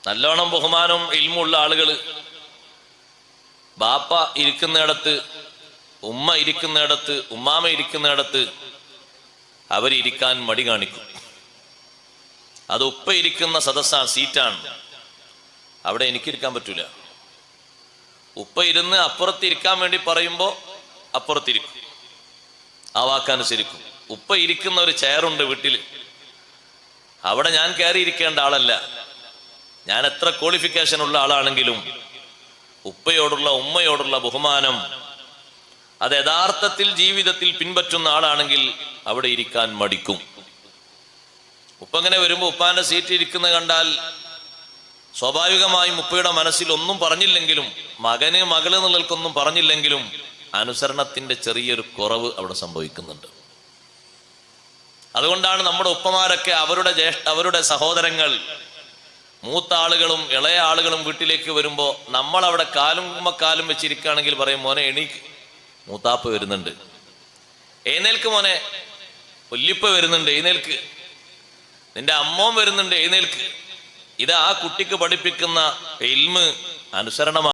നല്ലോണം ബഹുമാനവും ഇൽമുള്ള ആളുകൾ ബാപ്പ ഇരിക്കുന്നിടത്ത്, ഉമ്മ ഇരിക്കുന്നിടത്ത്, ഉമ്മാമ ഇരിക്കുന്നിടത്ത് അവരിയ്ക്കാൻ മടി കാണിക്കും. അത് ഉപ്പ ഇരിക്കുന്ന സദസ്സാണ്, സീറ്റാണ്. അവിടെ എനിക്കിരിക്കാൻ പറ്റൂല. ഉപ്പ ഇരുന്ന് അപ്പുറത്തിരിക്കാൻ വേണ്ടി പറയുമ്പോൾ അപ്പുറത്തിരിക്കും, ആ വാക്കനുസരിക്കും. ഉപ്പ ഇരിക്കുന്ന ഒരു ചെയറുണ്ട് വീട്ടിൽ, അവിടെ ഞാൻ കയറി ഇരിക്കേണ്ട ആളല്ല. ഞാൻ എത്ര ക്വാളിഫിക്കേഷൻ ഉള്ള ആളാണെങ്കിലും ഉപ്പയോടുള്ള ഉമ്മയോടുള്ള ബഹുമാനം അത് യഥാർത്ഥത്തിൽ ജീവിതത്തിൽ പിൻപറ്റുന്ന ആളാണെങ്കിൽ അവിടെ ഇരിക്കാൻ മടിക്കും. ഉപ്പ ഇങ്ങനെ വരുമ്പോൾ ഉപ്പാന്റെ സീറ്റ് ഇരിക്കുന്ന കണ്ടാൽ സ്വാഭാവികമായും ഉപ്പയുടെ മനസ്സിൽ ഒന്നും പറഞ്ഞില്ലെങ്കിലും, മകന് മകള് എന്നുള്ളവർക്കൊന്നും പറഞ്ഞില്ലെങ്കിലും അനുസരണത്തിന്റെ ചെറിയൊരു കുറവ് അവിടെ സംഭവിക്കുന്നുണ്ട്. അതുകൊണ്ടാണ് നമ്മുടെ ഉപ്പമാരൊക്കെ അവരുടെ സഹോദരങ്ങൾ, മൂത്ത ആളുകളും ഇളയ ആളുകളും വീട്ടിലേക്ക് വരുമ്പോൾ നമ്മൾ അവിടെ കാലും വെച്ചിരിക്കുകയാണെങ്കിൽ പറയും, മോനെ എണീക്ക്, മൂത്താപ്പ് വരുന്നുണ്ട്, എഴുന്നേൽക്ക് മോനെ, വല്യപ്പ വരുന്നുണ്ട്, എഴുന്നേൽക്ക്, നിന്റെ അമ്മോൻ വരുന്നുണ്ട്, എഴുന്നേൽക്ക്. ഇത് ആ കുട്ടിക്ക് പഠിപ്പിക്കുന്ന ഇൽമ് അനുസരണമാണ്.